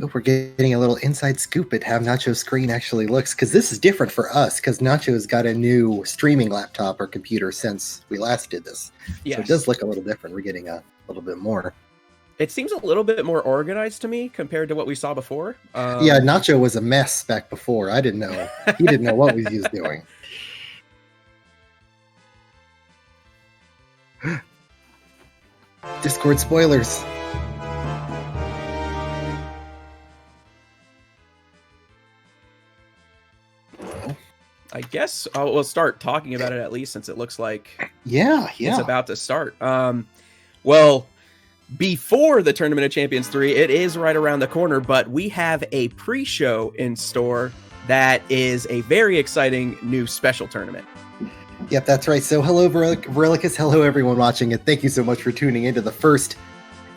Oh, we're getting a little inside scoop at how Nacho's screen actually looks, because this is different for us, because Nacho's got a new streaming laptop or computer since we last did this. Yes. So it does look a little different. We're getting a little bit more. It seems a little bit more organized to me compared to what we saw before. Yeah, Nacho was a mess back before. I didn't know. He didn't know what he was doing. Discord spoilers. I guess we'll start talking about it at least, since it looks like it's about to start. Well, before the Tournament of Champions 3, it is right around the corner, but we have a pre-show in store that is a very exciting new special tournament. Yep, that's right. So hello, Verilicus. Hello, everyone watching, and thank you so much for tuning into the first.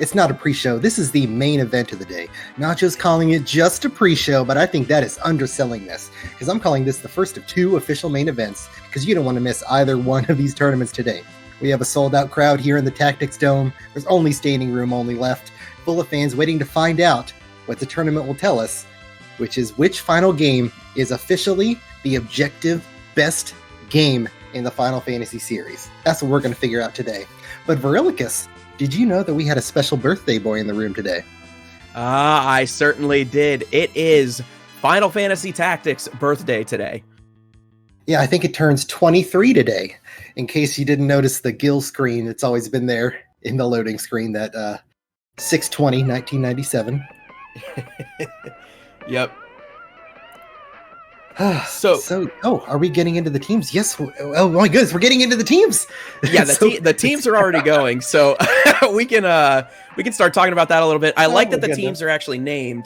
It's not a pre-show. This is the main event of the day. Nacho's calling it just a pre-show, but I think that is underselling this, because I'm calling this the first of 2 official main events, because you don't want to miss either one of these tournaments today. We have a sold-out crowd here in the Tactics Dome. There's only standing room only left, full of fans waiting to find out what the tournament will tell us, which is which final game is officially the objective best game in the Final Fantasy series. That's what we're going to figure out today. But Verilicus, did you know that we had a special birthday boy in the room today? I certainly did. It is Final Fantasy Tactics' birthday today. Yeah, I think it turns 23 today. In case you didn't notice the Gil screen, it's always been there in the loading screen, that 6/20, 1997. Yep. Are we getting into the teams? Yes. Oh my goodness, we're getting into the teams. Yeah, the teams are already going, so we can start talking about that a little bit. I like that the teams are actually named.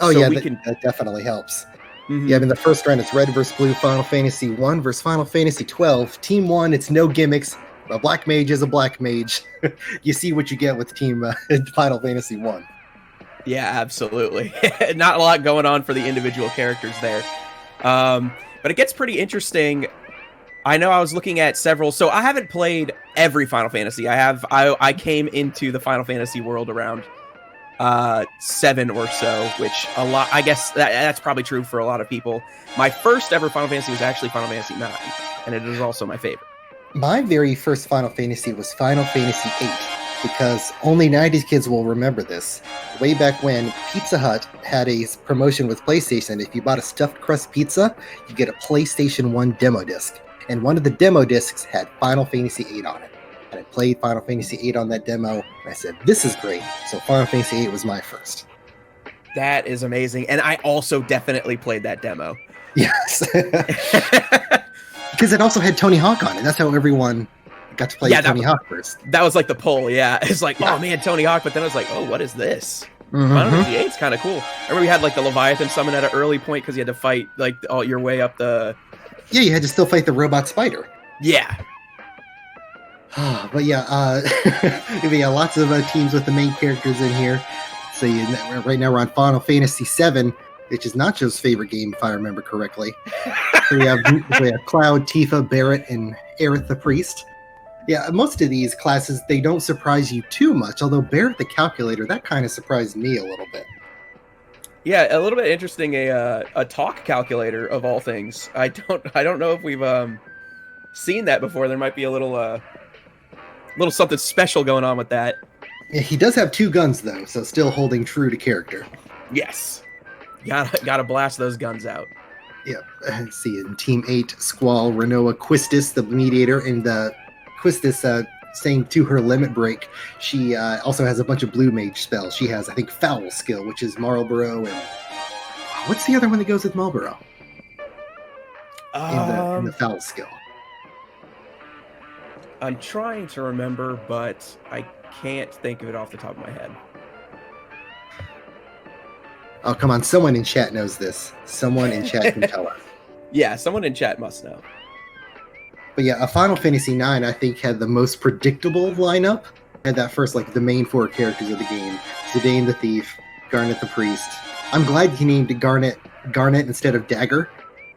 Oh, so yeah, that definitely helps. Mm-hmm. Yeah, I mean, the first round, it's Red versus Blue, Final Fantasy 1 versus Final Fantasy 12. Team 1, it's no gimmicks. A black mage is a black mage. You see what you get with Team Final Fantasy 1. Yeah, absolutely. Not a lot going on for the individual characters there. But it gets pretty interesting. I know I was looking at several, so I haven't played every Final Fantasy. I came into the Final Fantasy world around 7 or so, which a lot, I guess that's probably true for a lot of people. My first ever Final Fantasy was actually Final Fantasy 9, and it is also my favorite. My very first Final Fantasy was Final Fantasy 8, because only 90s kids will remember this. Way back when, Pizza Hut had a promotion with PlayStation. If you bought a stuffed crust pizza, you get a PlayStation 1 demo disc. And one of the demo discs had Final Fantasy 8 on it. And I played Final Fantasy 8 on that demo, and I said, this is great. So Final Fantasy 8 was my first. That is amazing. And I also definitely played that demo. Yes. Because it also had Tony Hawk on it. That's how everyone got to play Tony Hawk first. That was like the pull, yeah. It's like, oh man, Tony Hawk. But then I was like, oh, what is this? Mm-hmm. Final Fantasy 8's kind of cool. I remember we had like the Leviathan summon at an early point because you had to fight like all your way up the... Yeah, you had to still fight the robot spider. Yeah. But yeah, lots of teams with the main characters in here. So right now we're on Final Fantasy 7, which is Nacho's favorite game, if I remember correctly. So we have Cloud, Tifa, Barret, and Aerith the Priest. Yeah, most of these classes, they don't surprise you too much, although Barret the Calculator, that kind of surprised me a little bit. Yeah, a little bit interesting, a talk calculator of all things. I don't know if we've seen that before. There might be a little something special going on with that. Yeah, he does have 2 guns though, so still holding true to character. Yes. Gotta blast those guns out. Yep. Let's see, in Team 8, Squall, Renoa, Quistis, the mediator, and Quistis saying to her limit break, she also has a bunch of blue mage spells. She has, I think, Foul skill, which is Marlborough, and what's the other one that goes with Marlborough? In the Foul skill. I'm trying to remember, but I can't think of it off the top of my head. Oh, come on. Someone in chat knows this. Someone in chat can tell us. Yeah, someone in chat must know. But yeah, Final Fantasy 9, I think, had the most predictable lineup. Had that first, like, the main 4 characters of the game. Zidane the Thief, Garnet the Priest. I'm glad he named Garnet instead of Dagger,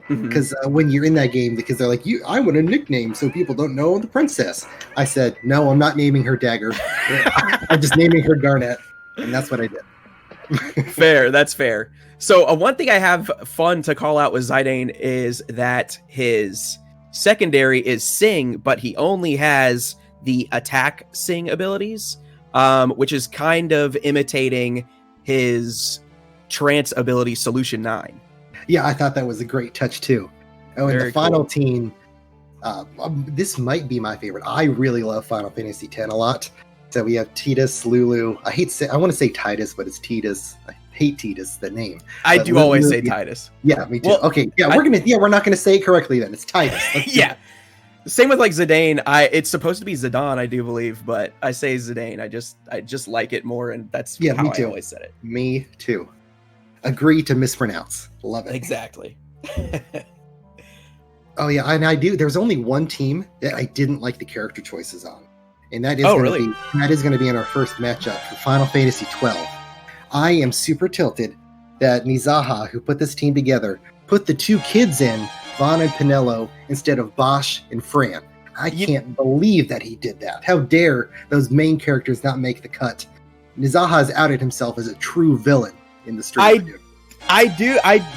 Because when you're in that game, because they're like, I want a nickname so people don't know the princess. I said, no, I'm not naming her Dagger. I'm just naming her Garnet. And that's what I did. Fair, that's fair. So one thing I have fun to call out with Zidane is that his secondary is Sing, but he only has the attack Sing abilities, which is kind of imitating his trance ability Solution 9. Yeah, I thought that was a great touch too. Oh, and the final team, this might be my favorite. I really love Final Fantasy X a lot. So we have Tidus, Lulu. I want to say Titus, but it's Tidus. I hate Tidus, the name. I do always say Titus. Yeah, me too. Well, okay, yeah, we're not gonna say it correctly then. It's Titus. Yeah. Same with like Zidane. It's supposed to be Zidane, I do believe, but I say Zidane. I just like it more, and that's how I always said it. Me too. Agree to mispronounce. Love it. Exactly. Oh yeah, and I do. There's only one team that I didn't like the character choices on, and that is going to be in our first matchup for Final Fantasy 12. I am super tilted that Nizaha, who put this team together, put the two kids in, Vaughn and Pinello, instead of Bosch and Fran. I can't believe that he did that. How dare those main characters not make the cut? Nizaha has outed himself as a true villain in the stream.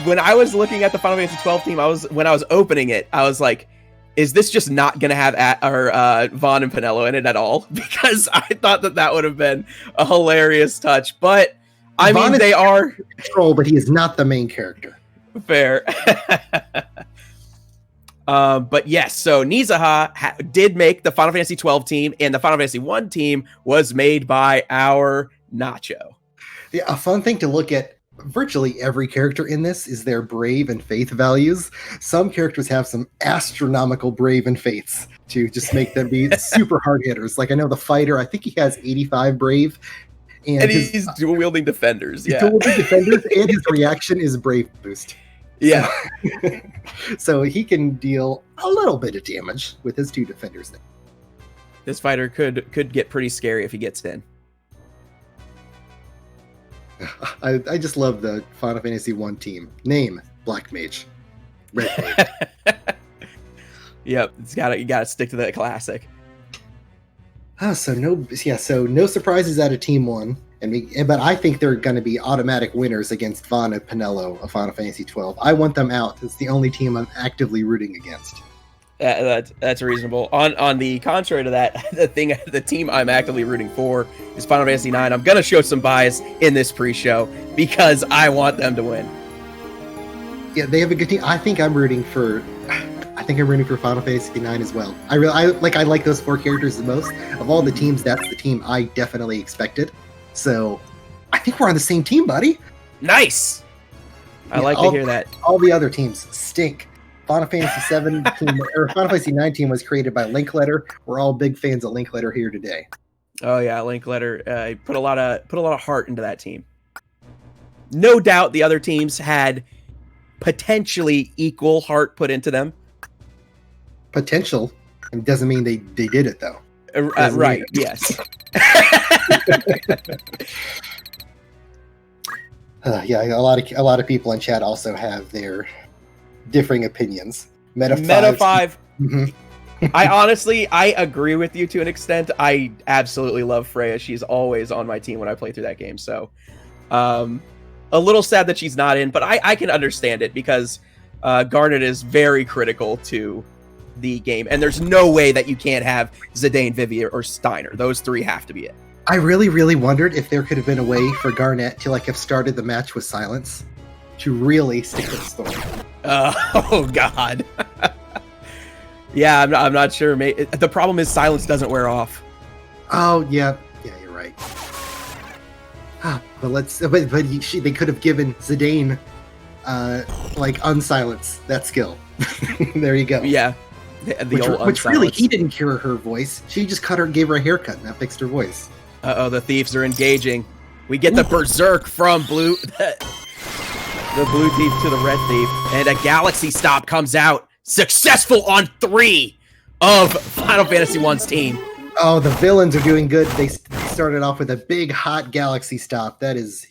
When I was looking at the Final Fantasy 12 team, when I was opening it, I was like, is this just not going to have Vaughn and Pinello in it at all? Because I thought that would have been a hilarious touch. But I mean, they are control, but he is not the main character. Fair. But yes, so Nizaha did make the Final Fantasy 12 team, and the Final Fantasy 1 team was made by our Nacho. Yeah, a fun thing to look at. Virtually every character in this is their brave and faith values. Some characters have some astronomical brave and faiths to just make them be super hard hitters. Like I know the fighter, I think he has 85 brave. And he's dual wielding defenders. Yeah. Dual wielding defenders, and his reaction is brave boost. Yeah. So he can deal a little bit of damage with his two defenders there. This fighter could get pretty scary if he gets in. I just love the Final Fantasy 1 team. Name, Black Mage. Red Mage. Yep, you gotta stick to that classic. So no surprises out of Team 1. But I think they're going to be automatic winners against Vaughn and Pinello of Final Fantasy 12. I want them out. It's the only team I'm actively rooting against. That's reasonable. On the contrary to that, the team I'm actively rooting for is Final Fantasy 9. I'm gonna show some bias in this pre-show because I want them to win. Yeah, they have a good team. I think I'm rooting for Final Fantasy 9 as well. I like those four characters the most. Of all the teams, that's the team I definitely expected. So I think we're on the same team, buddy. Nice. I like to hear that. All the other teams stink. Final Fantasy 7 team or Final Fantasy 9 team was created by Linkletter. We're all big fans of Linkletter here today. Oh yeah, Linkletter put a lot of heart into that team. No doubt the other teams had potentially equal heart put into them. Potential doesn't mean they did it though. Right? Yes. Yeah, a lot of people in chat also have their differing opinions. Meta 5. Mm-hmm. I agree with you to an extent. I absolutely love Freya. She's always on my team when I play through that game. So, a little sad that she's not in, but I can understand it because Garnet is very critical to the game, and there's no way that you can't have Zidane, Vivier, or Steiner. Those three have to be it. I really, really wondered if there could have been a way for Garnet to have started the match with silence to really stick to the story. Oh God. Yeah, I'm not sure. The problem is silence doesn't wear off. Oh yeah, you're right. But they could have given Zidane unsilence that skill. There you go. Yeah. Which really, he didn't cure her voice. She just gave her a haircut and that fixed her voice. The thieves are engaging. We get the berserk from Blue. The blue thief to the red thief, and a galaxy stop comes out. Successful on 3 of Final Fantasy 1's team. Oh, the villains are doing good. They started off with a big hot galaxy stop. That is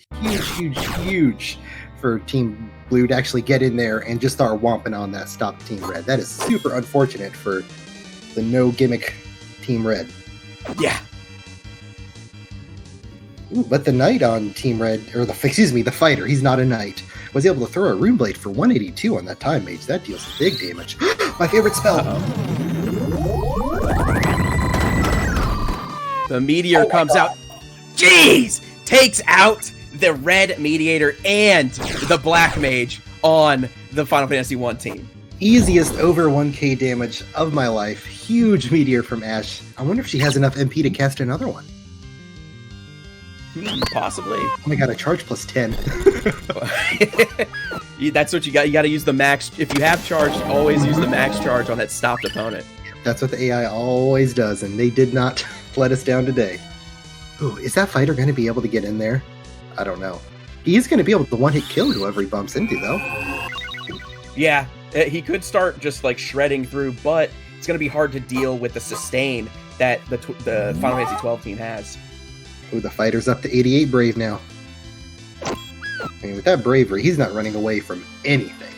huge for Team Blue to actually get in there and just start whomping on that stop Team Red. That is super unfortunate for the no gimmick Team Red. Yeah. Ooh, but the knight on Team Red, or the fighter, he's not a knight, was able to throw a rune blade for 182 on that time mage. That deals big damage. My favorite spell. The meteor comes out. Jeez! Takes out the red mediator and the black mage on the Final Fantasy 1 team. Easiest over 1k damage of my life. Huge meteor from Ash. I wonder if she has enough MP to cast another one. Possibly. Oh my god, a charge plus 10. That's what you got. You got to use the max. If you have charge, always use the max charge on that stopped opponent. That's what the AI always does, and they did not let us down today. Ooh, is that fighter going to be able to get in there? I don't know. He's going to be able to one-hit kill whoever he bumps into, though. Yeah, he could start just like shredding through, but it's going to be hard to deal with the sustain that the Final Fantasy 12 team has. Ooh, the fighter's up to 88 brave now. I mean, with that bravery, he's not running away from anything.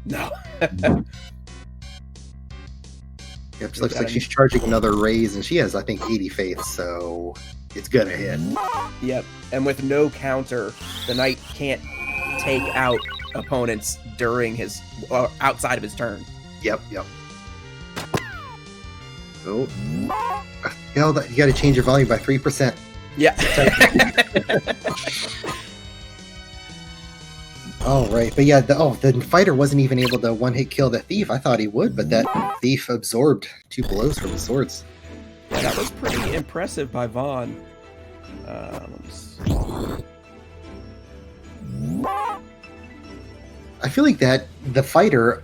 No. Yep, looks like she's charging another raise, and she has, I think, 80 faith, so it's gonna hit. Yep, and with no counter, the knight can't take out opponents during his outside of his turn. Yep. Oh, hell, you got to change your volume by 3%. Yeah. All right, but yeah, the fighter wasn't even able to one-hit kill the thief. I thought he would, but that thief absorbed 2 blows from the swords. Yeah, that was pretty impressive by Vaughn. Let me see. I feel like that the fighter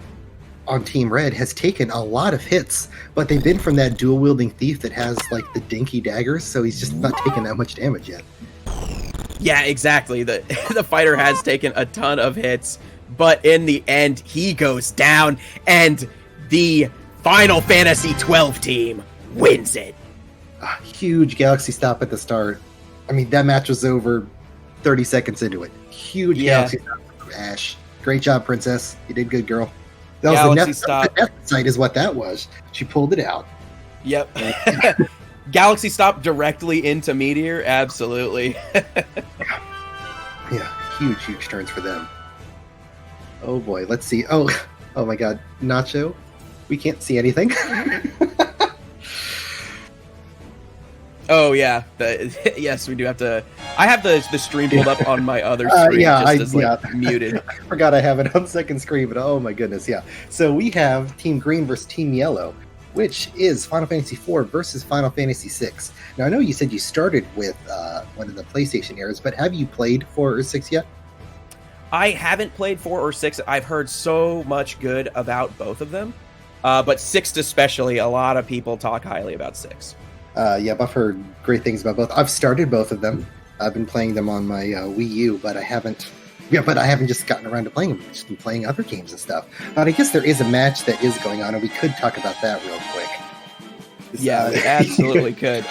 on Team Red has taken a lot of hits, but they've been from that dual-wielding thief that has like the dinky daggers, so he's just not taking that much damage yet. Yeah, exactly. The fighter has taken a ton of hits, but in the end, he goes down, and the Final Fantasy 12 team wins it. A huge galaxy stop at the start. I mean, that match was over 30 seconds into it. Huge galaxy stop from Ash. Great job, Princess. You did good, girl. That galaxy was stop. The site is what that was. She pulled it out. Yep. Galaxy stop directly into Meteor? Absolutely. Yeah, huge turns for them. Oh boy, let's see. Oh my god, Nacho. We can't see anything. Oh yeah, yes, we do have to. I have the stream pulled up on my other screen, muted. I forgot I have it on second screen, but oh my goodness, yeah. So we have Team Green versus Team Yellow, which is Final Fantasy IV versus Final Fantasy VI. Now I know you said you started with one of the PlayStation eras, but have you played 4 or 6 yet? I haven't played 4 or 6. I've heard so much good about both of them, but 6 especially. A lot of people talk highly about 6. Yeah, I've heard great things about both. I've started both of them. I've been playing them on my Wii U, but I haven't just gotten around to playing them. I've just been playing other games and stuff. But I guess there is a match that is going on, and we could talk about that real quick. Yeah, we absolutely could.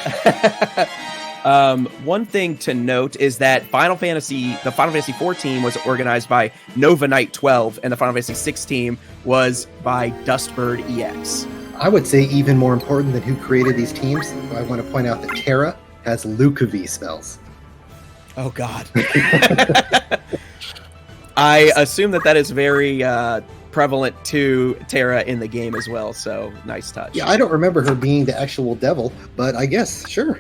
One thing to note is that the Final Fantasy IV team was organized by Nova Knight 12, and the Final Fantasy 6 team was by Dustbird EX. I would say even more important than who created these teams, I want to point out that Terra has Luca V spells. Oh, God. I assume that is very prevalent to Terra in the game as well, so nice touch. Yeah, I don't remember her being the actual devil, but I guess, sure.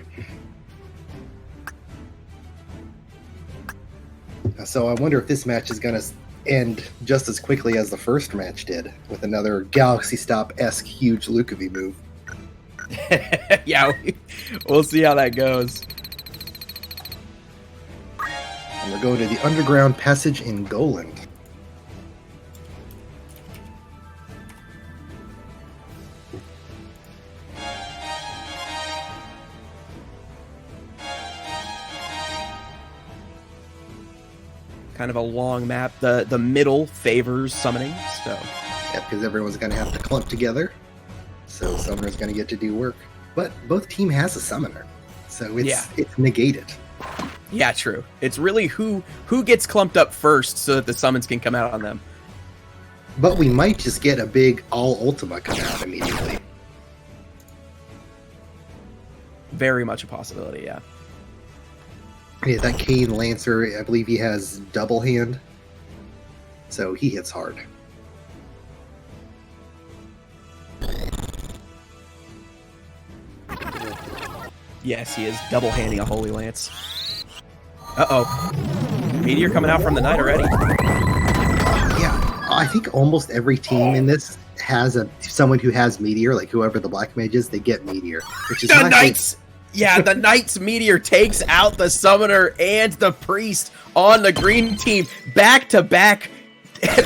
So I wonder if this match is going to end just as quickly as the first match did, with another Galaxy Stop-esque huge Luca V move. Yeah, we'll see how that goes. And we're going to the underground passage in Goland. Kind of a long map. The middle favors summoning, so. Yeah, because everyone's going to have to clump together. So Summoner's going to get to do work. But both team has a Summoner. So it's negated. Yeah, true. It's really who gets clumped up first so that the summons can come out on them. But we might just get a big all Ultima come out immediately. Very much a possibility, yeah. Yeah, that Kane Lancer, I believe he has double hand. So he hits hard. Yes, he is double handing a Holy Lance. Uh-oh. Meteor coming out from the Knight already. Yeah, I think almost every team in this has someone who has Meteor, like whoever the Black Mage is, they get Meteor. Which is the Knights! Yeah, the Knight's Meteor takes out the Summoner and the Priest on the green team. Back-to-back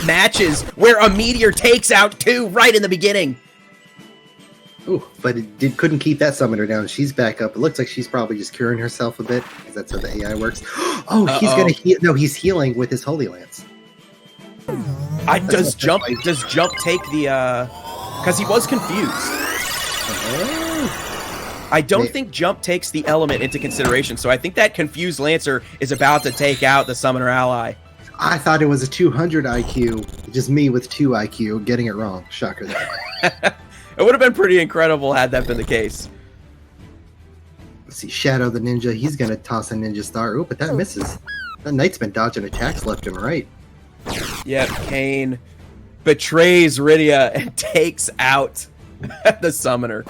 matches where a Meteor takes out two right in the beginning. Ooh, but it couldn't keep that Summoner down. She's back up. It looks like she's probably just curing herself a bit, because that's how the AI works. Oh, he's gonna heal. No, he's healing with his Holy Lance. Does Jump take the because he was confused. I don't think Jump takes the element into consideration, so I think that confused Lancer is about to take out the Summoner ally. I thought it was a 200 IQ. Just me with 2 IQ getting it wrong. Shocker there. It would have been pretty incredible had that been the case. Let's see, Shadow the Ninja. He's going to toss a Ninja Star. Ooh, but that misses. That Knight's been dodging attacks left and right. Yep, Kane betrays Rydia and takes out the Summoner.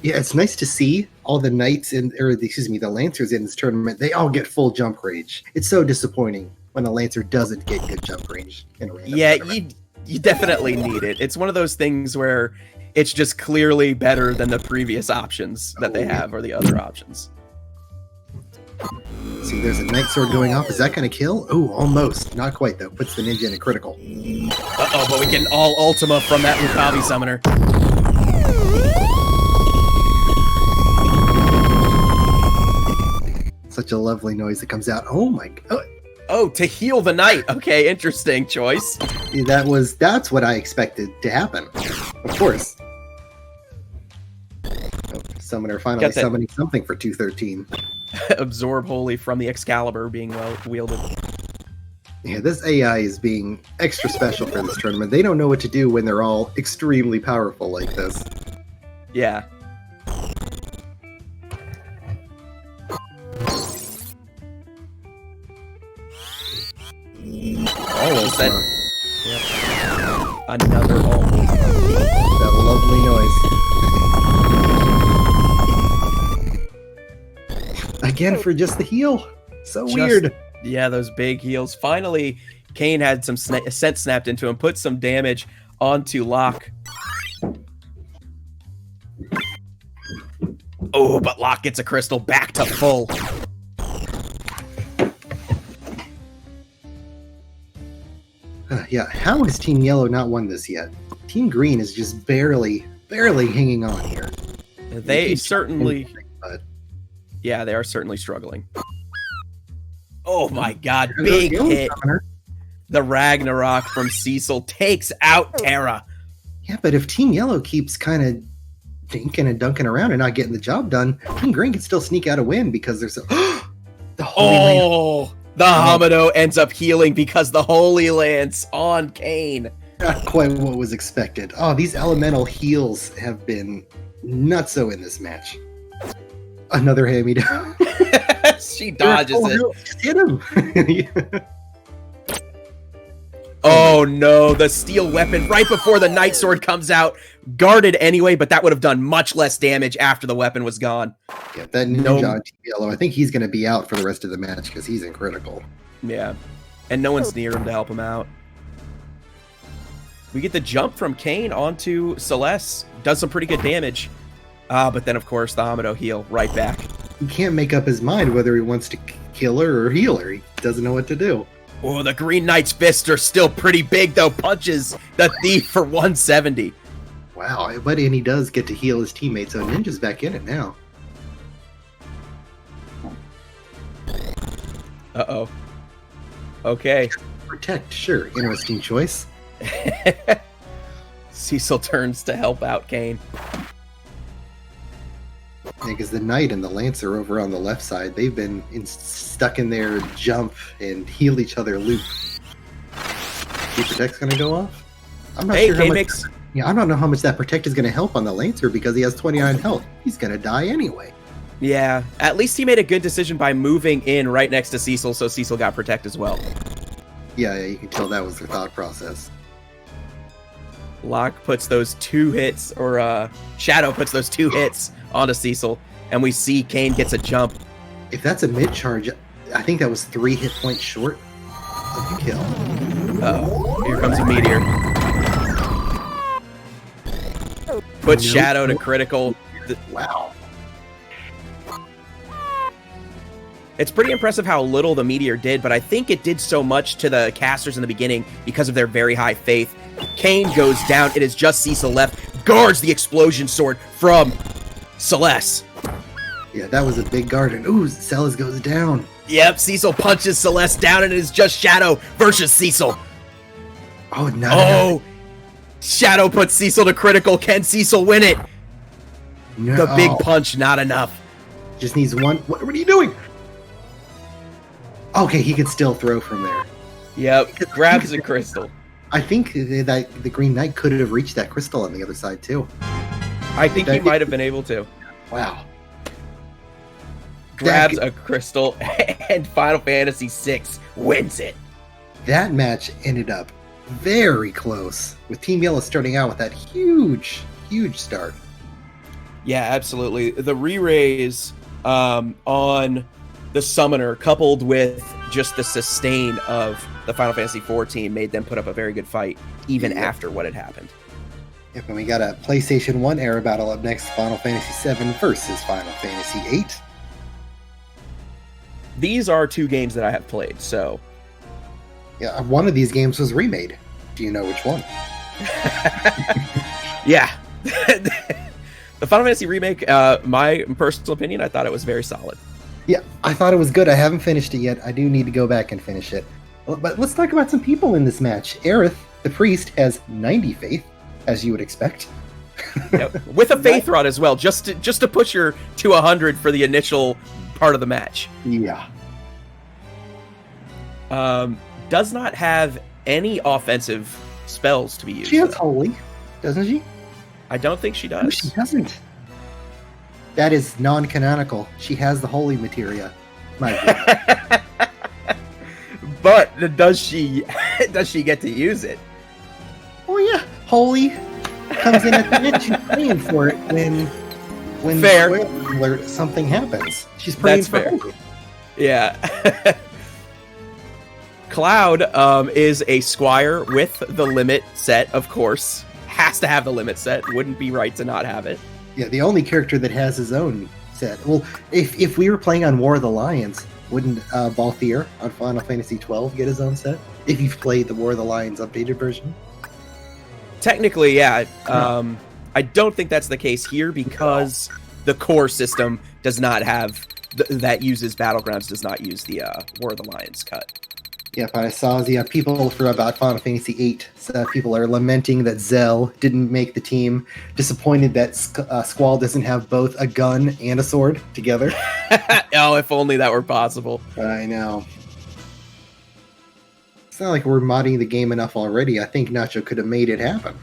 Yeah, it's nice to see all the Knights the Lancers in this tournament. They all get full jump range. It's so disappointing when a Lancer doesn't get good jump range in a random tournament. You definitely need it. It's one of those things where it's just clearly better than the previous options that they have or the other options. See, there's a Knight Sword going off. Is that going to kill? Oh, almost. Not quite, though. Puts the Ninja in a critical. Uh-oh, but we get an all Ultima from that Lucavi Summoner. Such a lovely noise that comes out. Oh, my God. Oh, to heal the Knight. Okay, interesting choice. That's what I expected to happen. Of course. Oh, Summoner finally summoning something for 213. Absorb Holy from the Excalibur being wielded. Yeah, this AI is being extra special for this tournament. They don't know what to do when they're all extremely powerful like this. Yeah. Almost that. Yep. Another almost. That lovely noise. Again for just the heal. So weird. Yeah, those big heals. Finally, Kane had some sense snapped into him, put some damage onto Locke. Oh, but Locke gets a crystal back to full. Yeah, how has Team Yellow not won this yet? Team Green is just barely hanging on here. They certainly... Yeah, they are certainly struggling. Oh my god, big hit. The Ragnarok from Cecil takes out Terra. Yeah, but if Team Yellow keeps kind of dinking and dunking around and not getting the job done, Team Green can still sneak out a win because there's the Holy Lance. The Hamato ends up healing because the Holy Lance on Kane. Not quite what was expected. Oh, these elemental heals have been nutso in this match. Another hand-me-down. She dodges it. Just hit him. Oh no, the steel weapon right before the Night Sword comes out. Guarded anyway, but that would have done much less damage after the weapon was gone. Yeah, that ninja on Team Yellow, I think he's going to be out for the rest of the match because he's in critical. Yeah, and no one's near him to help him out. We get the jump from Kane onto Celeste. Does some pretty good damage. But then, of course, the Hamato heal right back. He can't make up his mind whether he wants to kill her or heal her. He doesn't know what to do. Oh, the Green Knight's fists are still pretty big, though. Punches the Thief for 170. Wow, but and he does get to heal his teammates, so Ninja's back in it now. Uh-oh. Okay. Protect, sure. Interesting choice. Cecil turns to help out Kane. Because the Knight and the Lancer over on the left side, they've been stuck in their jump and heal each other loop. Is Protect's going to go off? I'm not sure how much. Yeah, I don't know how much that Protect is going to help on the Lancer because he has 29 health. He's going to die anyway. Yeah, at least he made a good decision by moving in right next to Cecil, so Cecil got Protect as well. Yeah, you can tell that was their thought process. Locke puts those 2 hits, or Shadow puts those 2 hits onto Cecil, and we see Kane gets a jump. If that's a mid-charge, I think that was 3 hit points short of the kill. Uh-oh, here comes a meteor. Puts Shadow to critical. Wow. It's pretty impressive how little the meteor did, but I think it did so much to the casters in the beginning because of their very high faith. Kane goes down. It is just Cecil left. Guards the explosion sword from Celeste. Yeah, that was a big guard. And ooh, Celes goes down. Yep, Cecil punches Celeste down, and it is just Shadow versus Cecil. Oh, no. Oh, Shadow puts Cecil to critical. Can Cecil win it? No. The big punch, not enough. Just needs one. What are you doing? Okay, he can still throw from there. Yep, grabs a crystal. I think that the Green Knight could have reached that crystal on the other side, too. I think he might have been able to. Wow. Grabs a crystal, and Final Fantasy VI wins it. That match ended up very close, with Team Yellow starting out with that huge start. Yeah, absolutely. The re-raise on the Summoner, coupled with just the sustain of the Final Fantasy IV team, made them put up a very good fight, even after what had happened. Yep, and we got a PlayStation 1 era battle up next, Final Fantasy VII versus Final Fantasy VIII. These are 2 games that I have played, so... Yeah, one of these games was remade. Do you know which one? Yeah. The Final Fantasy remake, my personal opinion, I thought it was very solid. Yeah, I thought it was good. I haven't finished it yet. I do need to go back and finish it. But let's talk about some people in this match. Aerith, the priest, has 90 faith, as you would expect. Yep. With a faith rod as well, just to push her to 100 for the initial part of the match. Yeah. Does not have any offensive spells to be used. She has Holy, doesn't she? I don't think she does. No, she doesn't. That is non-canonical. She has the Holy materia. My But does she get to use it? Oh yeah, Holy comes in at the end. She's praying for it when Fair. Alert, something happens. She's praying That's for fair. Holy. Yeah. Cloud is a squire with the limit set, of course. Has to have the limit set. Wouldn't be right to not have it. Yeah, the only character that has his own set. Well, if we were playing on War of the Lions, wouldn't Balthier on Final Fantasy XII get his own set? If you've played the War of the Lions updated version? Technically, yeah. I don't think that's the case here because the core system does not have that uses Battlegrounds does not use the War of the Lions cut. Yeah, but I saw the people for about Final Fantasy VIII. So people are lamenting that Zell didn't make the team. Disappointed that Squall doesn't have both a gun and a sword together. Oh, if only that were possible. I know. It's not like we're modding the game enough already. I think Nacho could have made it happen.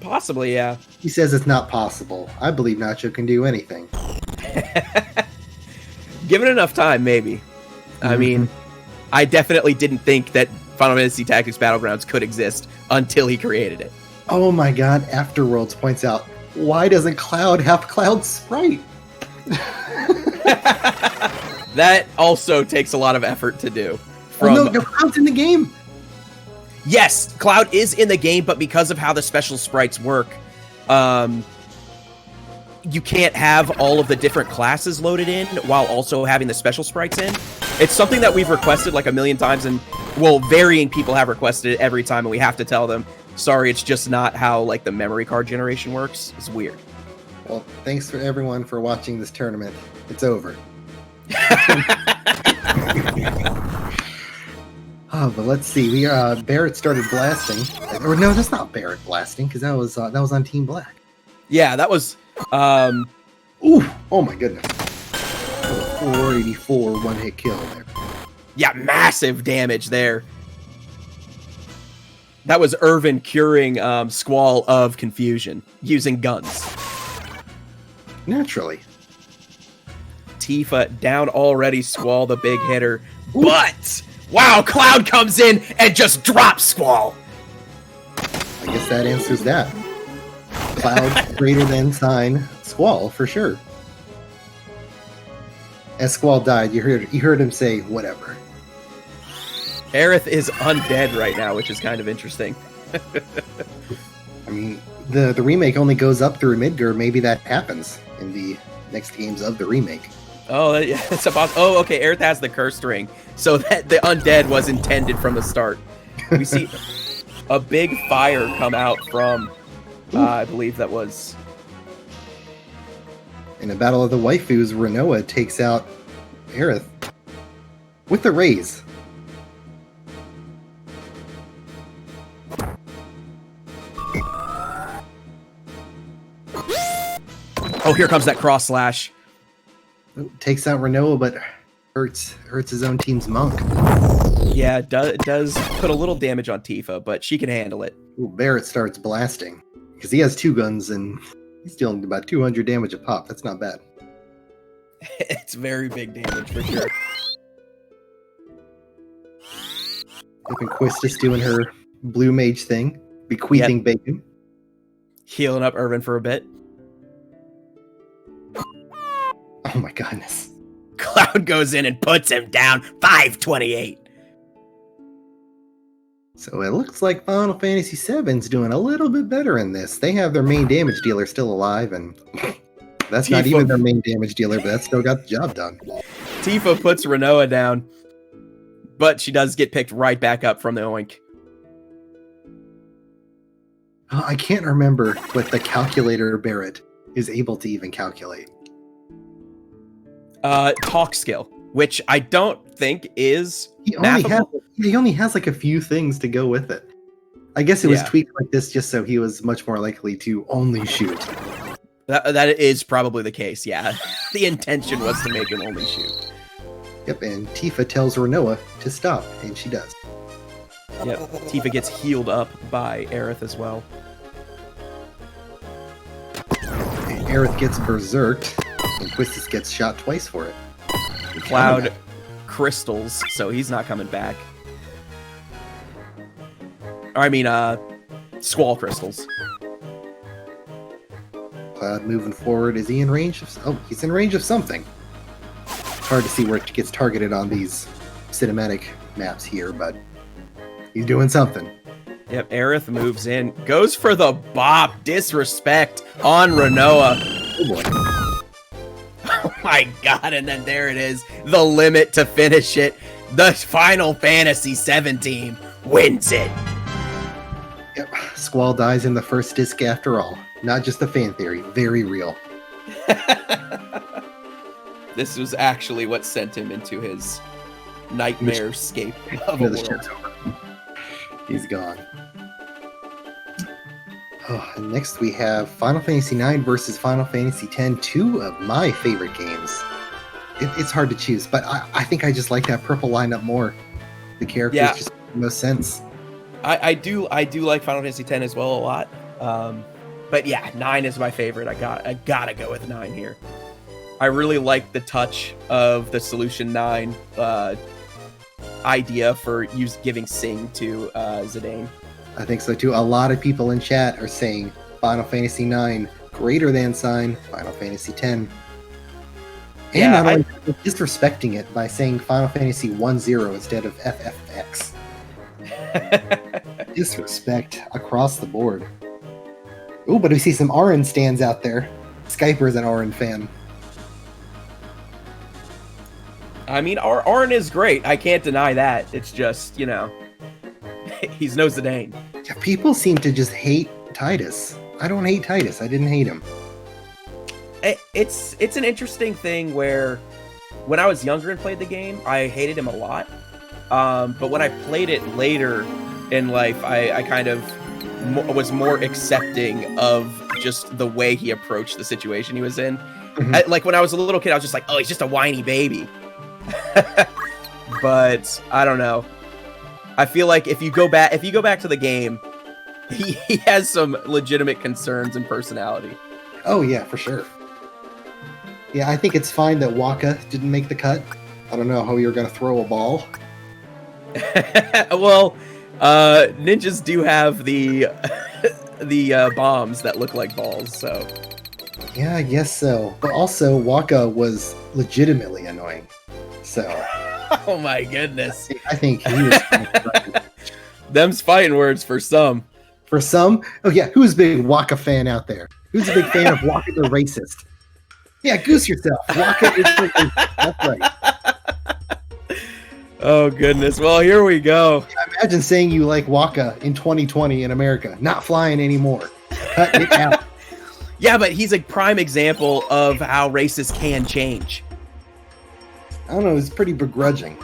Possibly, yeah. He says it's not possible. I believe Nacho can do anything. Given enough time, maybe. I mean, I definitely didn't think that Final Fantasy Tactics Battlegrounds could exist until he created it. Oh my god, Afterworlds points out, why doesn't Cloud have Cloud's sprite? That also takes a lot of effort to do. No, Cloud's in the game! Yes, Cloud is in the game, but because of how the special sprites work, you can't have all of the different classes loaded in while also having the special sprites in. It's something that we've requested like a million times, and well, varying people have requested it every time, and we have to tell them, sorry, it's just not how like the memory card generation works. It's weird. Well, thanks for everyone for watching this tournament. It's over. Oh, but let's see. We Barrett started blasting, or no, that's not Barrett blasting because that was on Team Black. Yeah, that was Ooh, oh my goodness. 484 one-hit kill there. Yeah, massive damage there. That was Irvin curing Squall of confusion using guns. Naturally. Tifa down already, Squall the big hitter. Ooh. But, wow, Cloud comes in and just drops Squall. I guess that answers that. Cloud greater than sign Squall for sure. As Squall died, you heard him say, whatever. Aerith is undead right now, which is kind of interesting. I mean, the remake only goes up through Midgar. Maybe that happens in the next games of the remake. Oh, it's about. Oh, okay. Aerith has the cursed ring, so that the undead was intended from the start. We see a big fire come out from. I believe that was. In a battle of the waifus, Renoa takes out Aerith with the raise. Oh, here comes that cross slash. Takes out Renoa, but hurts his own team's monk. Yeah, it does put a little damage on Tifa, but she can handle it. Ooh, Barrett starts blasting because he has 2 guns and he's dealing about 200 damage a pop. That's not bad. It's very big damage for sure. Even Quistis doing her blue mage thing, bequeathing bacon. Healing up Irvin for a bit. Oh my goodness. Cloud goes in and puts him down. 528. So it looks like Final Fantasy VII's doing a little bit better in this. They have their main damage dealer still alive, and that's not even their main damage dealer, but that still got the job done. Tifa puts Renoa down, but she does get picked right back up from the oink. I can't remember what the calculator Barrett is able to even calculate. Talk skill, which I don't think is he only has like a few things to go with it. I guess it was tweaked like this just so he was much more likely to only shoot. That is probably the case, yeah. The intention was to make him only shoot. Yep, and Tifa tells Renoa to stop, and she does. Yep, Tifa gets healed up by Aerith as well. And Aerith gets berserked, and Quistis gets shot twice for it. Cloud crystals, so he's not coming back. Or, I mean, Squall crystals. Cloud moving forward. Is he in range of... Oh, he's in range of something. It's hard to see where it gets targeted on these cinematic maps here, but he's doing something. Yep, Aerith moves in. Goes for the bop. Disrespect on Renoa. Oh boy. Oh my god, and then there it is. The limit to finish it. The Final Fantasy VII team wins it. Yep, Squall dies in the first disc after all. Not just a fan theory, very real. This was actually what sent him into his nightmare scape of a world. He's gone. Oh, and next we have Final Fantasy IX versus Final Fantasy X, 2 of my favorite games. It's hard to choose, but I think I just like that purple lineup more. The characters just make the most sense. I do like Final Fantasy X as well a lot. But yeah, 9 is my favorite. I gotta go with 9 here. I really like the touch of the Solution 9 idea for giving Sing to Zidane. I think so too. A lot of people in chat are saying Final Fantasy IX greater than sign Final Fantasy X. And not only disrespecting it by saying Final Fantasy 10 instead of FFX. Disrespect across the board. Ooh, but we see some Auron stands out there. Skyper's an Auron fan. I mean, Auron is great. I can't deny that. It's just, you know, he's no Zidane. Yeah, people seem to just hate Tidus. I don't hate Tidus. I didn't hate him. It's an interesting thing where when I was younger and played the game, I hated him a lot. But when I played it later in life, I kind of was more accepting of just the way he approached the situation he was in. Mhm. Like when I was a little kid, I was just like, oh, he's just a whiny baby. But I don't know. I feel like if you go back to the game, he has some legitimate concerns and personality. Oh yeah, for sure. Yeah, I think it's fine that Waka didn't make the cut. I don't know how you're gonna throw a ball. Well, ninjas do have the bombs that look like balls, so Yeah, I guess so. But also, Waka was legitimately annoying. So oh my goodness. I think he was kind of right. Them's fighting words for some. For some. Oh yeah, who's a big Waka fan out there? Who's a big fan of Waka the racist? Yeah, goose yourself. Waka is the racist. That's right. Oh goodness. Well, here we go. Imagine saying you like Waka in 2020 in America. Not flying anymore. Cut it out. Yeah, but he's a prime example of how racists can change. I don't know, it's pretty begrudging.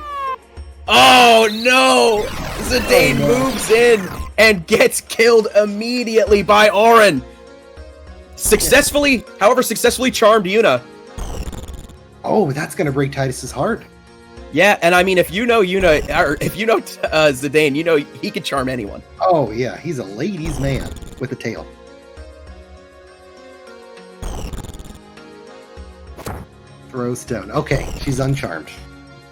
Oh no! Zidane moves in and gets killed immediately by Auron. Successfully charmed Yuna. Oh, that's gonna break Titus's heart. Yeah, and I mean, if you know Yuna, or if you know Zidane, you know he can charm anyone. Oh yeah, he's a ladies' man with a tail. Throw stone. Okay, she's uncharmed.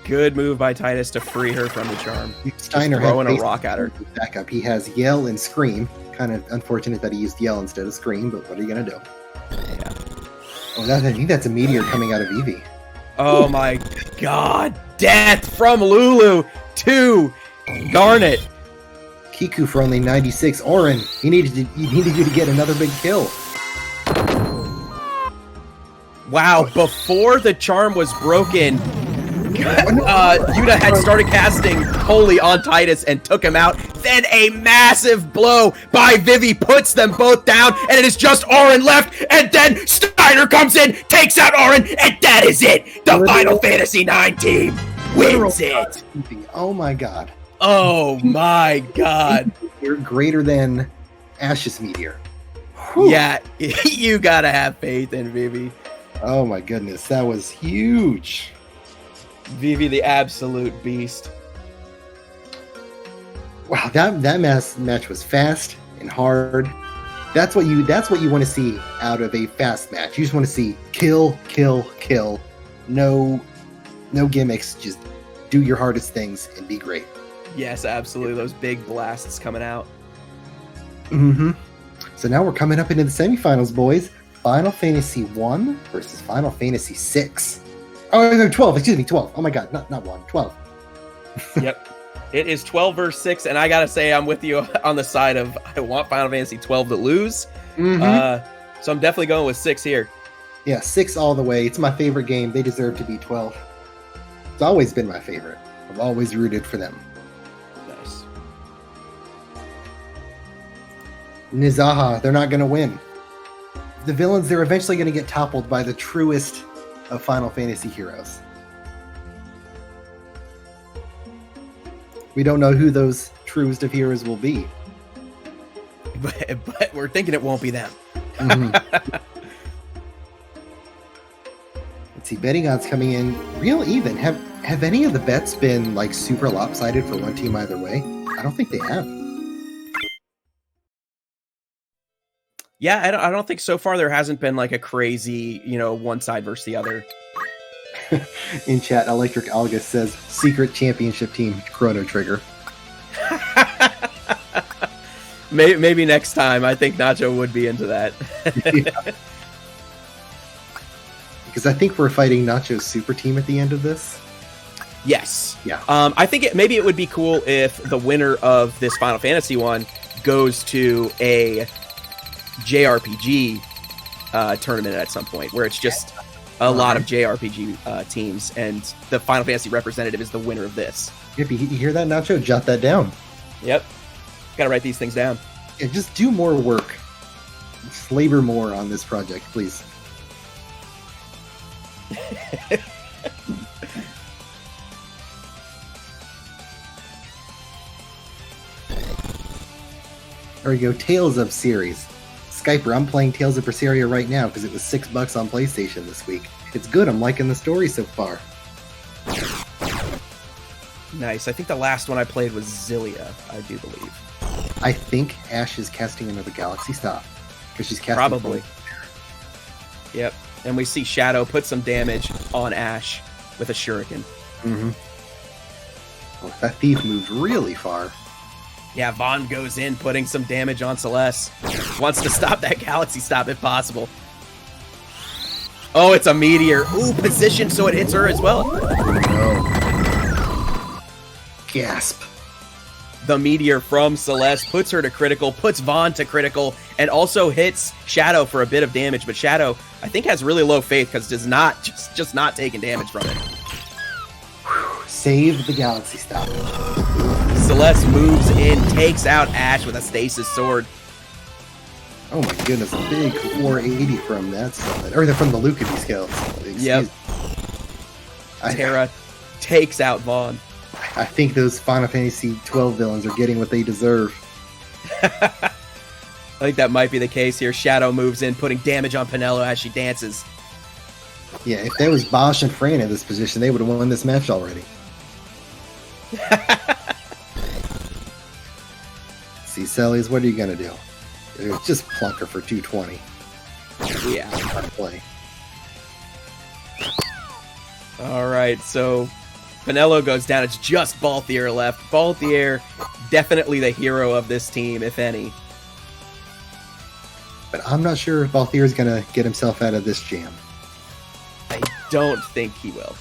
Good move by Titus to free her from the charm. Steiner throwing had a rock at her. Backup. He has Yell and Scream. Kind of unfortunate that he used Yell instead of Scream, but what are you gonna do? Yeah. Oh, I think that's a meteor coming out of Eevee. Oh my god! Death from Lulu to Garnet. Kiku for only 96. Auron, he needed you to get another big kill. Wow! Before the charm was broken, Yuna had started casting Holy on Titus and took him out. Then a massive blow by Vivi puts them both down, and it is just Auron left. And then Steiner comes in, takes out Auron, and that is it. The Final Fantasy IX team wins it. Oh my god. Oh my god. You're greater than Ash's meteor. Whew. Yeah, you gotta have faith in Vivi. Oh my goodness, that was huge. Vivi, the absolute beast. Wow, that match was fast and hard. That's what you want to see out of a fast match. You just want to see kill, kill, kill. No gimmicks. Just do your hardest things and be great. Yes, absolutely. Those big blasts coming out. Mm-hmm. So now we're coming up into the semifinals, boys. Final Fantasy 1 versus Final Fantasy 6. Oh, no, 12. Excuse me, 12. Oh my god, not 1, 12. Yep. It is 12 versus 6, and I gotta say I'm with you on the side of I want Final Fantasy 12 to lose. Mm-hmm. So I'm definitely going with 6 here. Yeah, 6 all the way. It's my favorite game. They deserve to be 12. It's always been my favorite. I've always rooted for them. Nice. Nizaha, they're not going to win. The villains, they're eventually going to get toppled by the truest of Final Fantasy heroes. We don't know who those truest of heroes will be. But we're thinking it won't be them. Mm-hmm. Let's see, betting odds coming in real even. Have any of the bets been like super lopsided for one team either way? I don't think they have. Yeah, I don't think so far there hasn't been like a crazy, one side versus the other. In chat, Electric August says secret championship team Chrono Trigger. Maybe next time. I think Nacho would be into that. Yeah. Because I think we're fighting Nacho's super team at the end of this. Yes. Yeah. I think maybe it would be cool if the winner of this Final Fantasy one goes to a JRPG tournament at some point where it's just a lot of JRPG teams, and the Final Fantasy representative is the winner of this. If you hear that, Nacho, jot that down. Yep. Gotta write these things down. Yeah, just do more work. Just labor more on this project, please. There we go. Tales of series. Skyper, I'm playing Tales of Berseria right now because it was $6 on PlayStation this week. It's good. I'm liking the story so far. Nice. I think the last one I played was Zillia, I do believe. I think Ash is casting another Galaxy Stop because she's casting. Probably. Yep. And we see Shadow put some damage on Ash with a shuriken. Mm-hmm. Oh, that thief moved really far. Yeah, Vaughn goes in, putting some damage on Celeste. Wants to stop that Galaxy Stop if possible. Oh, it's a meteor. Ooh, position so it hits her as well. Oh, no. Gasp. The meteor from Celeste puts her to critical, puts Vaughn to critical, and also hits Shadow for a bit of damage. But Shadow, I think, has really low faith because does not just not taking damage from it. Save the Galaxy Stop. Celeste moves in, takes out Ash with a stasis sword. Oh my goodness, a big 480 from that summon. Or from the Lucaby scales. Yep. Terra takes out Vaughn. I think those Final Fantasy 12 villains are getting what they deserve. I think that might be the case here. Shadow moves in, putting damage on Penelo as she dances. Yeah, if there was Bosch and Fran in this position, they would have won this match already. See, Sellies, what are you going to do? Just plunk her for 220. Yeah. Hard to play. Alright, so Penelo goes down. It's just Balthier left. Balthier, definitely the hero of this team, if any. But I'm not sure if Balthier is going to get himself out of this jam. I don't think he will.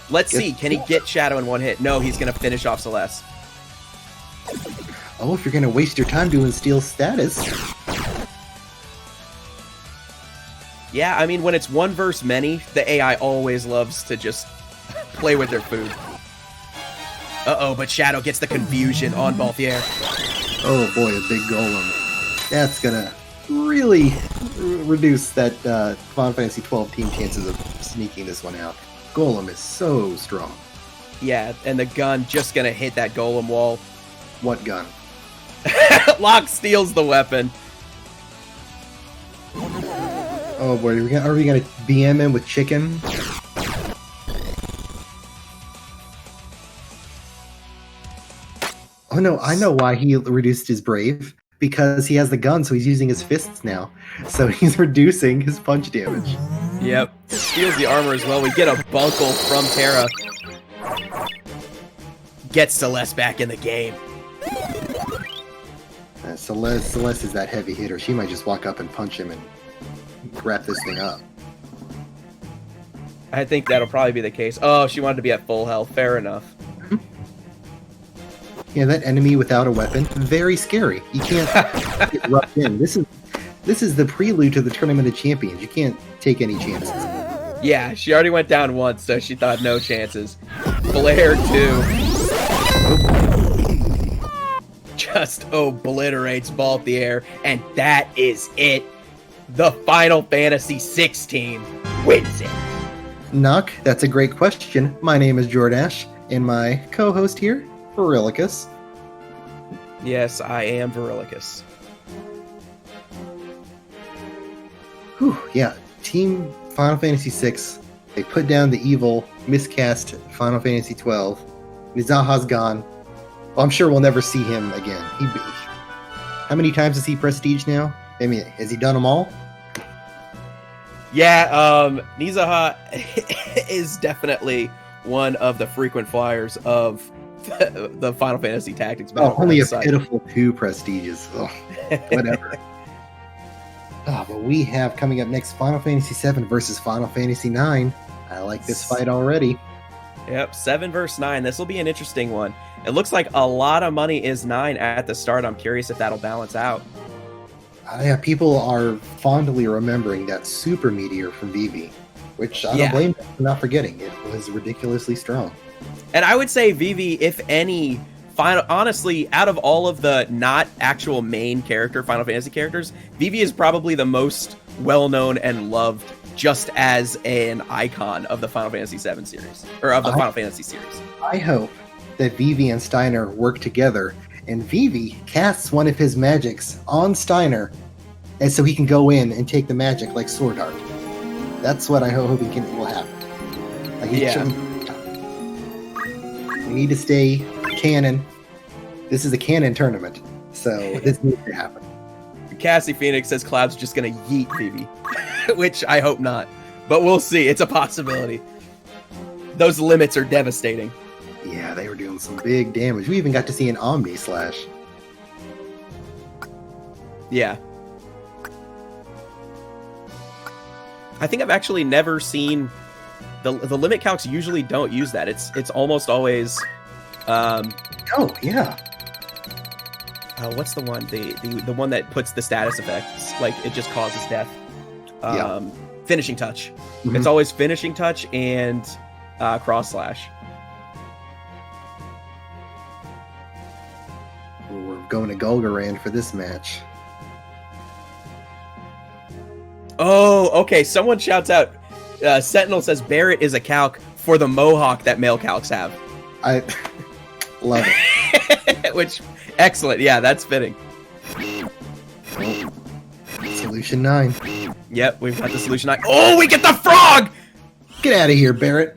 Let's see. Can he get Shadow in one hit? No, he's going to finish off Celeste. Oh, if you're going to waste your time doing Steel status. Yeah, I mean, when it's one versus many, the AI always loves to just play with their food. Uh-oh, but Shadow gets the confusion on Balthier. Oh boy, a big golem. That's going to really reduce that Final Fantasy 12 team chances of sneaking this one out. Golem is so strong. Yeah, and the gun just going to hit that golem wall. What gun? Locke steals the weapon. Oh boy, are we gonna BM him with chicken? Oh no, I know why he reduced his brave. Because he has the gun, so he's using his fists now. So he's reducing his punch damage. Yep. Steals the armor as well. We get a buckle from Terra. Gets Celeste back in the game. Celeste is that heavy hitter. She might just walk up and punch him and wrap this thing up. I think that'll probably be the case. Oh, she wanted to be at full health. Fair enough. Yeah, that enemy without a weapon, very scary. You can't get roughed in. This is the prelude to the Tournament of Champions. You can't take any chances. Yeah, she already went down once, so she thought no chances. Blair, too. Just obliterates Balthier, and that is it. The Final Fantasy 16 wins it. Knock, that's a great question. My name is Jordash, and my co-host here, Verilicus. Yes, I am Verilicus. Whew, yeah, Team Final Fantasy VI, they put down the evil, miscast Final Fantasy XII. Mizaha's gone. Well, I'm sure we'll never see him again. How many times has he prestiged now? I mean, has he done them all? Yeah, Mizaha is definitely one of the frequent flyers of the Final Fantasy Tactics Battleground. Only a pitiful 2 prestiges. Ugh, whatever. But we have coming up next Final Fantasy VII versus Final Fantasy IX. I like this fight already. Yep, 7 versus 9. This will be an interesting one. It looks like a lot of money is 9 at the start. I'm curious if that'll balance out. Yeah, people are fondly remembering that super meteor from Vivi, which I don't blame them for not forgetting. It was ridiculously strong. And I would say Vivi, if any, honestly, out of all of the not actual main character Final Fantasy characters, Vivi is probably the most well-known and loved just as an icon of the Final Fantasy VII series, or of the Final Fantasy series. I hope that Vivi and Steiner work together, and Vivi casts one of his magics on Steiner, and so he can go in and take the magic like Sword Art. That's what I hope will happen. Like we need to stay canon. This is a canon tournament, so this needs to happen. Cassie Phoenix says Cloud's just gonna yeet Vivi, which I hope not, but we'll see. It's a possibility. Those limits are devastating. Yeah, they were doing some big damage. We even got to see an Omni Slash. Yeah. I think I've actually never seen the limit calcs usually don't use that. It's almost always oh yeah. What's the one? The one that puts the status effects, like it just causes death. Finishing touch. Mm-hmm. It's always finishing touch and cross slash. We're going to Golgarand for this match. Oh, okay. Someone shouts out. Sentinel says Barrett is a calc for the mohawk that male calcs have. I love it. Which, excellent. Yeah, that's fitting. Solution 9. Yep, we've got the Solution 9. Oh, we get the frog! Get out of here, Barrett.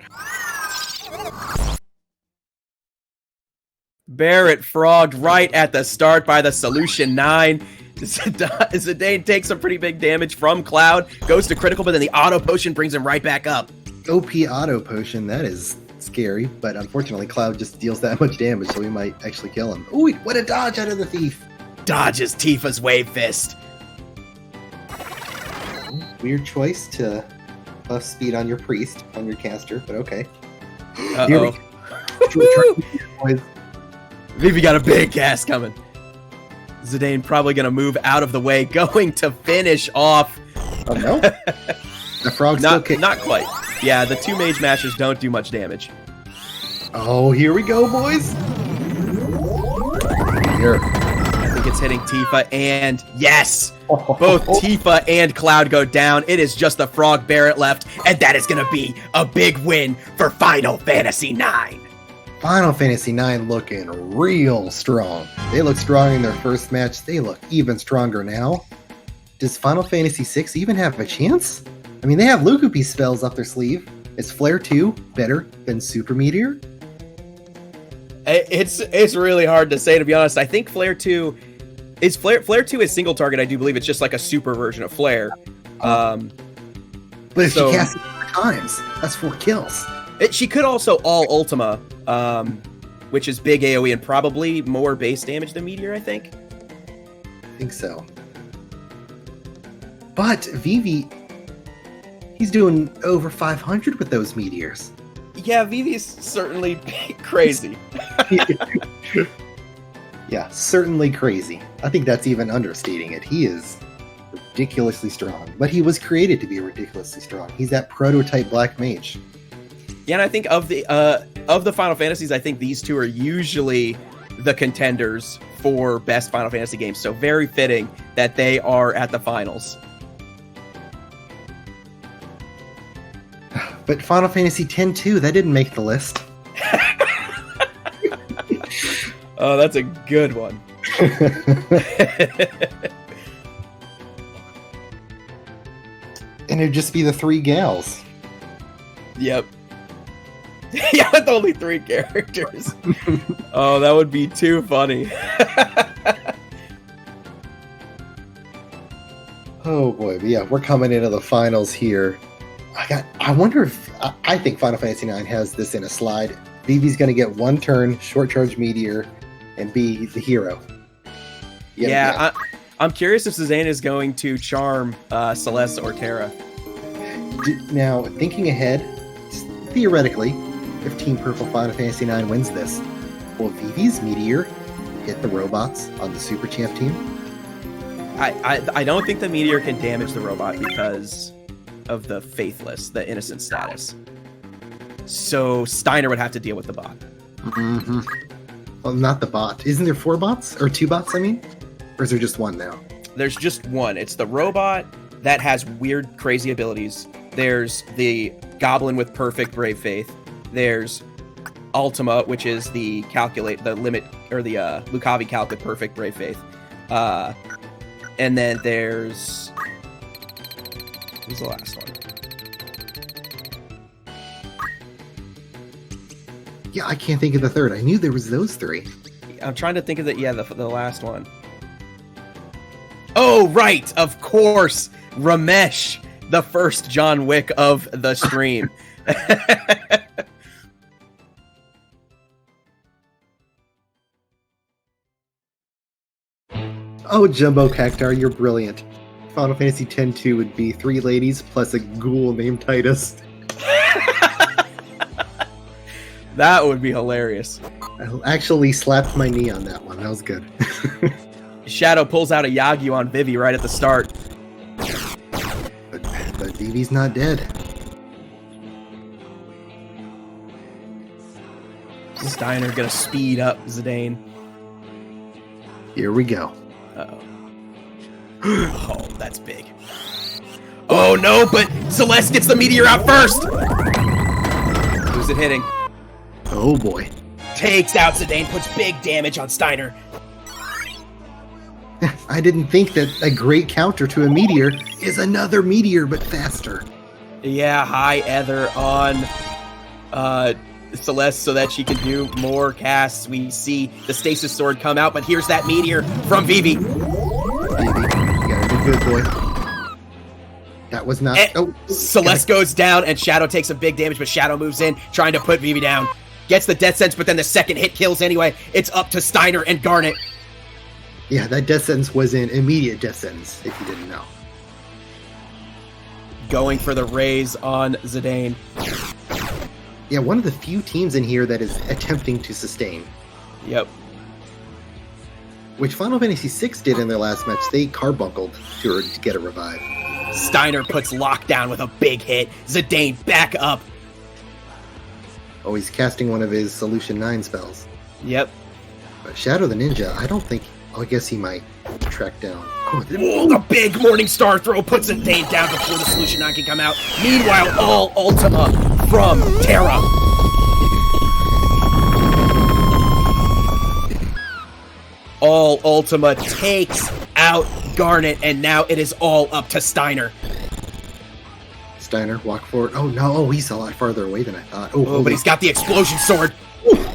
Barrett frogged right at the start by the Solution 9. Zidane takes some pretty big damage from Cloud, goes to critical, but then the auto potion brings him right back up. OP auto potion, that is scary, but unfortunately Cloud just deals that much damage, so we might actually kill him. Ooh, what a dodge out of the thief! Dodges Tifa's Wave Fist. Weird choice to buff speed on your priest, on your caster, but okay. Uh-oh. Vivi got a big cast coming. Zidane probably going to move out of the way, going to finish off. Oh, no? The frog's still kicking. Not quite. Yeah, the 2 Mage Mashers don't do much damage. Oh, here we go, boys. Here. I think it's hitting Tifa, and yes! Both Tifa and Cloud go down. It is just the Frog Barrett left, and that is going to be a big win for Final Fantasy IX. Final Fantasy IX looking real strong. They look strong in their first match. They look even stronger now. Does Final Fantasy VI even have a chance? I mean, they have Lukupi spells up their sleeve. Is Flare 2 better than Super Meteor? It's really hard to say, to be honest. I think Flare 2 is Flare 2 is single target. I do believe it's just like a super version of Flare. But if she casts it 4 times, that's 4 kills. She could also all Ultima, which is big AoE and probably more base damage than Meteor, I think. I think so. But Vivi, he's doing over 500 with those meteors. Yeah, Vivi's certainly crazy. Yeah, certainly crazy. I think that's even understating it. He is ridiculously strong, but he was created to be ridiculously strong. He's that prototype Black Mage. Yeah, and I think of the Final Fantasies, I think these two are usually the contenders for best Final Fantasy games. So very fitting that they are at the finals. But Final Fantasy X-2, that didn't make the list. Oh, that's a good one. And it'd just be the 3 gals. Yep. Yeah, with only 3 characters. Oh, that would be too funny. Oh boy, but yeah, we're coming into the finals here. I wonder if I think Final Fantasy IX has this in a slide. Vivi's going to get 1 turn, short charge meteor, and be the hero. Yeah, I'm curious if Suzanne is going to charm Celeste or Terra. Now, thinking ahead, theoretically, if Team Purple Final Fantasy IX wins this, will Vivi's meteor hit the robots on the Super Champ team? I don't think the meteor can damage the robot because of the faithless, the innocent status. So Steiner would have to deal with the bot. Mm-hmm. Well, not the bot. Isn't there 4 bots? Or 2 bots, I mean? Or is there just 1 now? There's just 1. It's the robot that has weird, crazy abilities. There's the goblin with perfect brave faith. There's Ultima, which is the limit, or the Lucavi calc with perfect brave faith. And then there's... Who's the last one? Yeah, I can't think of the third. I knew there was those three. I'm trying to think of the last one. Oh, right! Of course! Ramesh, the first John Wick of the stream. Oh, Jumbo Cactar, you're brilliant. Final Fantasy X-2 would be 3 ladies plus a ghoul named Titus. That would be hilarious. I actually slapped my knee on that one. That was good. Shadow pulls out a Yagyu on Vivi right at the start. But Vivi's not dead. Steiner gonna speed up Zidane. Here we go. Uh-oh. Oh, that's big. Oh no, but Celeste gets the meteor out first! Who's it hitting? Oh boy. Takes out Zidane, puts big damage on Steiner. I didn't think that a great counter to a meteor is another meteor, but faster. Yeah, high ether on Celeste so that she can do more casts. We see the stasis sword come out, but here's that meteor from Vivi. Vivi, you gotta be good, boy. That was not... Celeste goes down, and Shadow takes some big damage, but Shadow moves in, trying to put Vivi down. Gets the death sense, but then the second hit kills anyway. It's up to Steiner and Garnet. Yeah, that death sentence was an immediate death sentence, if you didn't know. Going for the raise on Zidane. Yeah, one of the few teams in here that is attempting to sustain. Yep. Which Final Fantasy VI did in their last match. They carbunkled to get a revive. Steiner puts lockdown with a big hit. Zidane back up. Oh, he's casting one of his Solution 9 spells. Yep. But Shadow the Ninja, I don't think... I guess he might track down. Oh, the big Morning Star throw puts Zidane down before the Solution 9 can come out. Meanwhile, all Ultima from Terra. All Ultima takes out Garnet, and now it is all up to Steiner. Steiner, walk forward. Oh, no. Oh, he's a lot farther away than I thought. Oh, but he's got the explosion sword.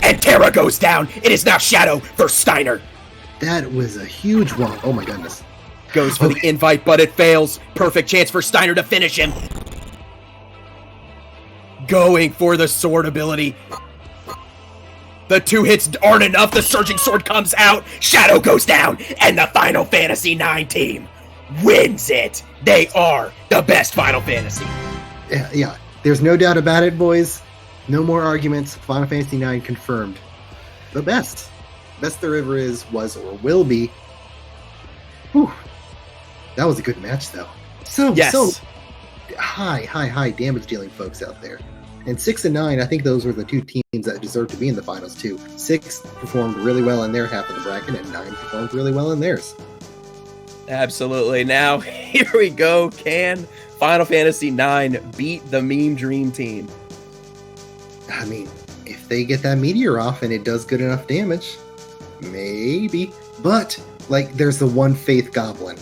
And Terra goes down. It is now Shadow for Steiner. That was a huge one. Oh, my goodness. Goes for the invite, but it fails. Perfect chance for Steiner to finish him. Going for the sword ability. The 2 hits aren't enough. The surging sword comes out. Shadow goes down. And the Final Fantasy IX team wins it. They are the best Final Fantasy. Yeah. There's no doubt about it, boys. No more arguments. Final Fantasy IX confirmed. The best. Best there ever is, was, or will be. Whew. That was a good match, though. So high damage dealing folks out there. And 6 and 9, I think those were the 2 teams that deserve to be in the finals, too. 6 performed really well in their half of the bracket, and 9 performed really well in theirs. Absolutely. Now, here we go. Can Final Fantasy IX beat the Mean Dream team? I mean, if they get that meteor off and it does good enough damage, maybe. But, like, there's the one Faith Goblin.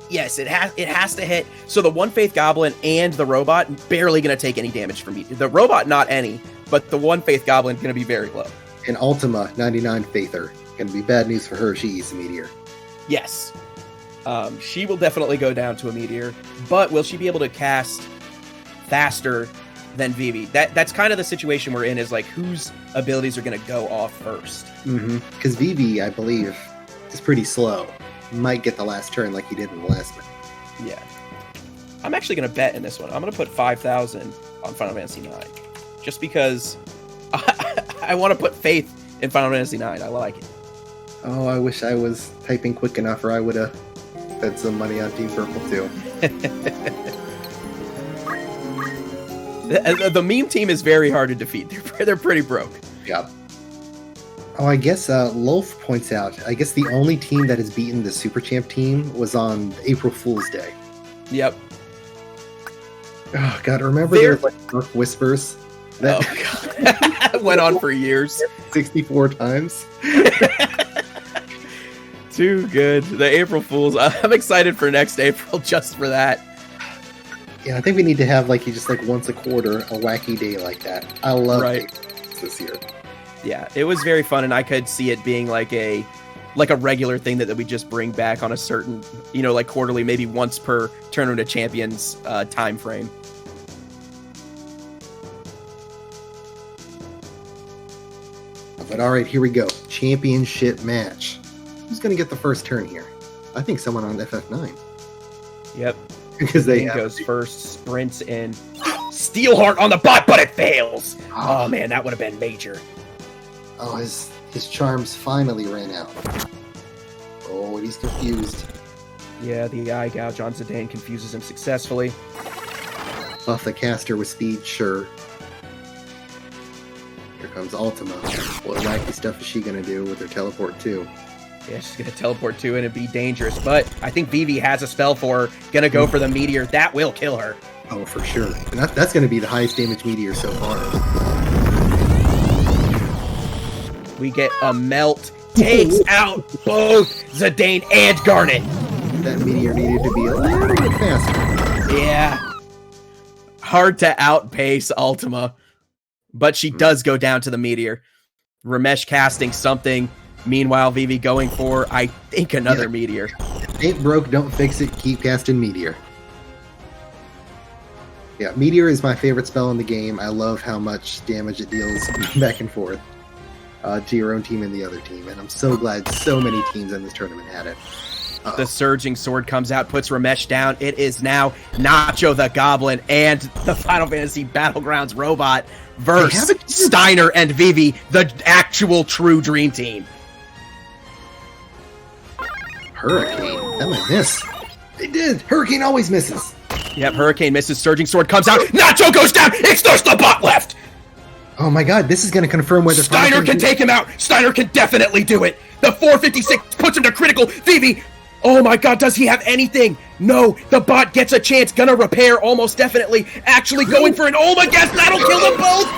Yes, it has to hit. So the one Faith Goblin and the robot barely going to take any damage from me. The robot, not any, but the one Faith Goblin going to be very low. And Ultima, 99 Faither. Going to be bad news for her if she eats a meteor. Yes. She will definitely go down to a meteor, but will she be able to cast faster than Vivi? That's kind of the situation we're in, is like whose abilities are going to go off first. Because Vivi, I believe, is pretty slow. Might get the last turn like he did in the last one. Yeah. I'm actually going to bet in this one. I'm going to put 5,000 on Final Fantasy IX. Just because I want to put faith in Final Fantasy IX. I like it. Oh, I wish I was typing quick enough, or I would have bet some money on Team Purple, too. The meme team is very hard to defeat. They're pretty broke. Yeah. Oh, I guess Lolf points out, I guess the only team that has beaten the Super Champ team was on April Fool's Day. Yep. Oh, God, remember there was like Dark Whispers? That God. Went on for years. 64 times. Too good. The April Fools. I'm excited for next April just for that. Yeah, I think we need to have just once a quarter a wacky day like that. I love this year. Yeah, it was very fun, and I could see it being like a regular thing that we just bring back on a certain, quarterly, maybe once per Tournament of Champions time frame. But all right, here we go. Championship match. Who's going to get the first turn here? I think someone on FF9. Yep. Because they goes first, sprints in. Steelheart on the bot, but it fails. Oh man, that would have been major. Oh, his charms finally ran out. Oh, and he's confused. Yeah, the eye gouge on Zidane confuses him successfully. Buff the caster with speed, sure. Here comes Ultima. What wacky stuff is she gonna do with her teleport too? Yeah, she's going to teleport to it and be dangerous, but I think Vivi has a spell for her. Going to go for the meteor. That will kill her. Oh, for sure. And that's going to be the highest damage meteor so far. We get a melt. Takes out both Zidane and Garnet. That meteor needed to be a little bit faster. Yeah. Hard to outpace Ultima, but she does go down to the meteor. Ramesh casting something. Meanwhile, Vivi going for, I think, another meteor. Ain't broke, don't fix it. Keep casting meteor. Yeah, meteor is my favorite spell in the game. I love how much damage it deals back and forth to your own team and the other team. And I'm so glad so many teams in this tournament had it. The surging sword comes out, puts Ramesh down. It is now Nacho the Goblin and the Final Fantasy Battlegrounds robot versus Steiner and Vivi, the actual true dream team. Hurricane. That might miss. It did. Hurricane always misses. Yep, Hurricane misses. Surging sword comes out. Nacho goes down. It's just the bot left. Oh my god, this is going to confirm whether Steiner can take him out. Steiner can definitely do it. The 456 puts him to critical. Vivi. Oh my god, does he have anything? No, the bot gets a chance. Gonna repair almost definitely. Actually going for an Olma guess. That'll kill them both.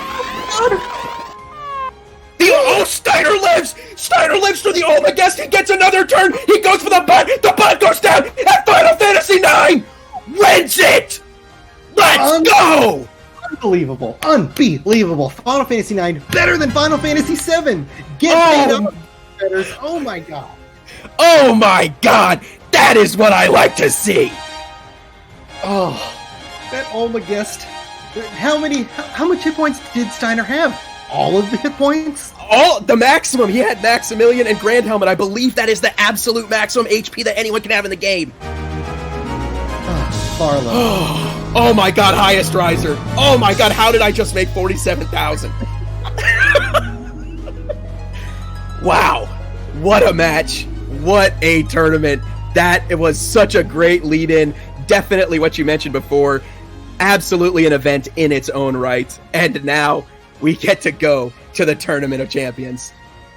Steiner lives! Steiner lives for the Olma guest! He gets another turn! He goes for the bot! The bot goes down! At Final Fantasy IX! Wins it! Let's go! Unbelievable. Unbelievable. Final Fantasy IX better than Final Fantasy VII! Get paid up, betters. Oh my god. Oh my god! That is what I like to see! Oh, that Olma guest. How much hit points did Steiner have? All of the hit points? All the maximum. He had Maximilian and Grand Helmet. I believe that is the absolute maximum HP that anyone can have in the game. Farlow. Oh my god, highest riser. Oh my god, how did I just make 47,000? Wow. What a match. What a tournament. It was such a great lead-in. Definitely what you mentioned before. Absolutely an event in its own right. And now we get to go to the Tournament of Champions.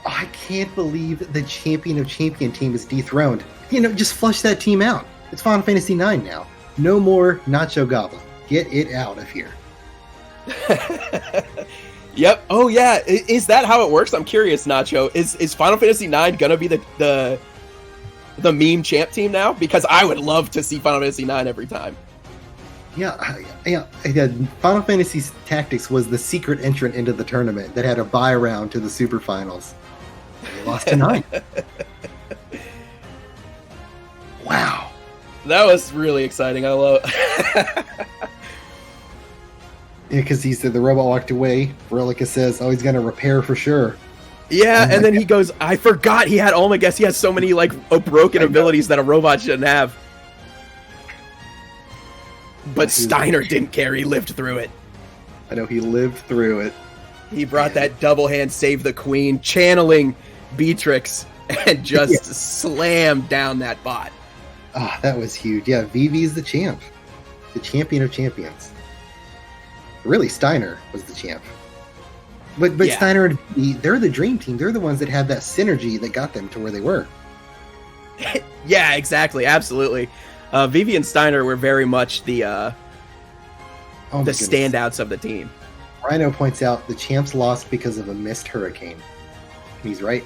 I can't believe the Champion of Champion team is dethroned. Just flush that team out. It's Final Fantasy IX now. No more Nacho Goblin. Get it out of here. Yep. Oh yeah. Is that how it works? I'm curious, Nacho. Is Final Fantasy IX gonna be the meme champ team now? Because I would love to see Final Fantasy IX every time. Yeah. Final Fantasy Tactics was the secret entrant into the tournament that had a bye round to the Super Finals. They lost to 9. Wow. That was really exciting. I love Yeah, because he said the robot walked away. Verilica says, oh, he's going to repair for sure. Yeah, and then he goes, I forgot he had Olma guess. He has so many broken abilities that a robot shouldn't have. But Steiner didn't care. He lived through it. I know, he lived through it. He brought that double hand save the queen, channeling Beatrix, and just slammed down that bot. That was huge. Yeah, Vivi's the champ. The champion of champions. Really, Steiner was the champ. But Steiner and Vivi, they're the dream team. They're the ones that had that synergy that got them to where they were. Yeah, exactly. Absolutely. Vivi and Steiner were very much the standouts of the team. Rhino points out the champs lost because of a missed hurricane. He's right.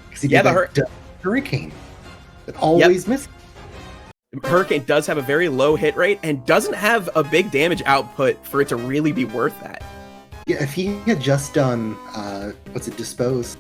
Because he did the hurricane. It always misses. Hurricane does have a very low hit rate and doesn't have a big damage output for it to really be worth that. Yeah, if he had just done, Dispose?